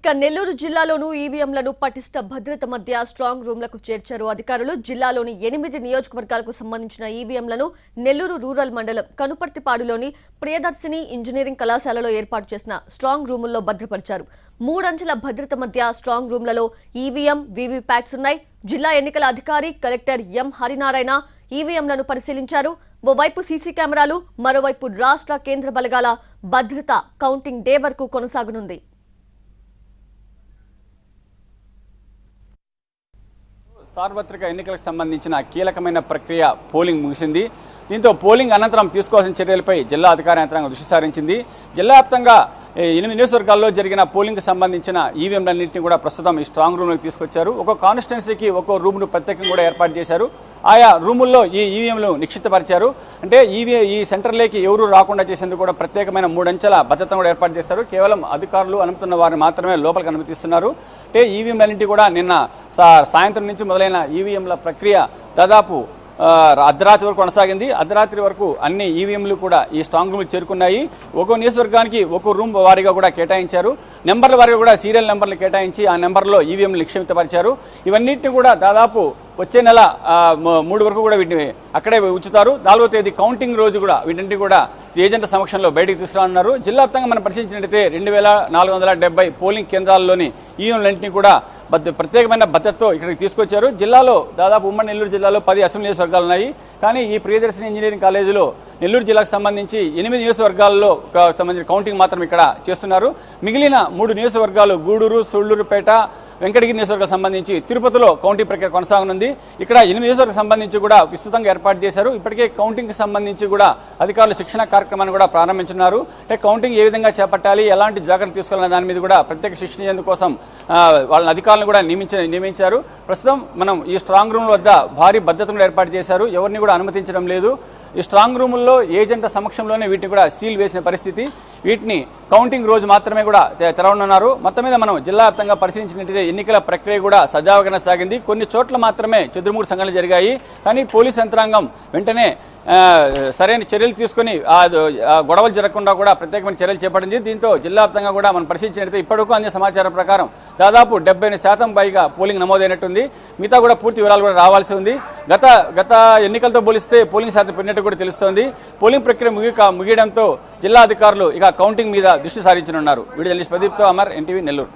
ఇక నెల్లూరు జిల్లాలోనూ ఈవీఎంలను పటిష్ట భద్రత మధ్య స్ట్రాంగ్ రూమ్లకు చేర్చారు అధికారులు. జిల్లాలోని 8 నియోజకవర్గాలకు సంబంధించిన ఈవీఎంలను నెల్లూరు రూరల్ మండలం కనుపర్తిపాడులోని ప్రియదర్శిని ఇంజనీరింగ్ కళాశాలలో ఏర్పాటు చేసిన స్ట్రాంగ్ రూముల్లో భద్రపరిచారు. 3 అంచెల భద్రత మధ్య స్ట్రాంగ్ రూమ్లలో ఈవీఎం, వీవీప్యాట్స్ ఉన్నాయి. జిల్లా ఎన్నికల అధికారి కలెక్టర్ ఎం హరినారాయణ ఈవీఎంలను పరిశీలించారు. ఓవైపు సీసీ కెమెరాలు, మరోవైపు రాష్ట్ర కేంద్ర బలగాల భద్రత కౌంటింగ్ డే వరకు కొనసాగనుంది. సార్వత్రిక ఎన్నికలకు సంబంధించిన కీలకమైన ప్రక్రియ పోలింగ్ ముగిసింది. దీంతో పోలింగ్ అనంతరం తీసుకోవాల్సిన చర్యలపై జిల్లా అధికార యంత్రాంగం దృష్టి సారించింది. జిల్లా వ్యాప్తంగా 8 నియోజకవర్గాల్లో జరిగిన పోలింగ్కి సంబంధించిన ఈవీఎంలన్నింటినీ కూడా ప్రస్తుతం ఈ స్ట్రాంగ్ రూమ్లోకి తీసుకొచ్చారు. ఒక్కో కాన్స్టిట్యున్సీకి ఒక్కో రూమ్ను ప్రత్యేకంగా కూడా ఏర్పాటు చేశారు. ఆయా రూముల్లో ఈ ఈవీఎంలు నిక్షిప్తపరిచారు. అంటే ఈ సెంటర్లోకి ఎవరు రాకుండా చేసేందుకు కూడా ప్రత్యేకమైన 3 అంచెల భద్రతను కూడా ఏర్పాటు చేశారు. కేవలం అధికారులు అనుమతున్న వారిని మాత్రమే లోపలికి అనుమతిస్తున్నారు. అంటే ఈవీఎంలన్నింటి కూడా నిన్న సాయంత్రం నుంచి మొదలైన ఈవీఎంల ప్రక్రియ దాదాపు అర్ధరాత్రి వరకు కొనసాగింది. అర్ధరాత్రి వరకు అన్ని ఈవీఎంలు కూడా ఈ స్ట్రాంగ్ రూమ్లు చేరుకున్నాయి. ఒక్కో నియోజకవర్గానికి ఒక్కో రూమ్ వారీగా కూడా కేటాయించారు. నెంబర్ల వారీగా కూడా సీరియల్ నెంబర్లు కేటాయించి ఆ నెంబర్లో ఈవీఎంలు నిక్షిప్తపరిచారు. ఇవన్నింటినీ కూడా దాదాపు వచ్చే నెల 3 వరకు కూడా వీటిని అక్కడే ఉంచుతారు. 4వ తేదీ కౌంటింగ్ రోజు కూడా వీటిని కూడా ఏజెంట్ల సమక్షంలో బయటకు తీసుకురానున్నారు. జిల్లా వ్యాప్తంగా మనం పరిశీలించినట్లయితే 2470 పోలింగ్ కేంద్రాల్లోని ఈవీఎంలన్నింటినీ కూడా ప్రత్యేకమైన భద్రతతో ఇక్కడికి తీసుకొచ్చారు. జిల్లాలో దాదాపు ఉమ్మడి నెల్లూరు జిల్లాలో 10 అసెంబ్లీ నియోజకవర్గాలు ఉన్నాయి. కానీ ఈ ప్రియదర్శిని ఇంజనీరింగ్ కాలేజీలో నెల్లూరు జిల్లాకు సంబంధించి 8 నియోజకవర్గాల్లో సంబంధించిన కౌంటింగ్ మాత్రం ఇక్కడ చేస్తున్నారు. మిగిలిన 3 నియోజకవర్గాలు గూడూరు, సూళ్లూరుపేట, వెంకటగిరి నియోజకవర్గం సంబంధించి తిరుపతిలో కౌంటింగ్ ప్రక్రియ కొనసాగనుంది. ఇక్కడ 8 నియోజకవర్గం సంబంధించి కూడా విస్తృతంగా ఏర్పాటు చేశారు. ఇప్పటికే కౌంటింగ్కి సంబంధించి కూడా అధికారులు శిక్షణ కార్యక్రమాన్ని కూడా ప్రారంభించున్నారు. అంటే కౌంటింగ్ ఏ విధంగా చేపట్టాలి, ఎలాంటి జాగ్రత్తలు తీసుకోవాలనే దాని మీద కూడా ప్రత్యేక శిక్షణ కోసం వాళ్ళ అధికారులను కూడా నియమించారు. ప్రస్తుతం మనం ఈ స్ట్రాంగ్ రూమ్ వద్ద భారీ భద్రతను కూడా ఏర్పాటు చేశారు. ఎవరిని కూడా అనుమతించడం లేదు. ఈ స్ట్రాంగ్ రూముల్లో ఏజెంట్ల సమక్షంలోనే వీటిని కూడా సీల్ వేసిన పరిస్థితి. వీటిని కౌంటింగ్ రోజు మాత్రమే కూడా తెరవనున్నారు. మొత్తం మీద మనం జిల్లా వ్యాప్తంగా పరిశీలించినట్లయితే ఎన్నికల ప్రక్రియ కూడా సజావుగా సాగింది. కొన్ని చోట్ల మాత్రమే చెదురుమూడు సంఘటనలు జరిగాయి. కానీ పోలీస్ యంత్రాంగం వెంటనే సరైన చర్యలు తీసుకుని గొడవలు జరగకుండా కూడా ప్రత్యేకమైన చర్యలు చేపట్టింది. దీంతో జిల్లా వ్యాప్తంగా కూడా మనం పరిశీలించినట్లయితే ఇప్పటివరకు అందే సమాచారం ప్రకారం దాదాపు 70% పైగా పోలింగ్ నమోదైనట్టుంది. మిగతా కూడా పూర్తి వివరాలు కూడా రావాల్సి ఉంది. గత ఎన్నికలతో పోలిస్తే పోలింగ్ శాతం పెరిగినట్టు కూడా తెలుస్తోంది. పోలింగ్ ప్రక్రియ ముగియడంతో జిల్లా అధికారులు ఇక కౌంటింగ్ మీద దృష్టి సారించనున్నారు. వీడియో జర్నలిస్ట్ ప్రదీప్తో అమర్, ఎన్టీవీ, నెల్లూరు.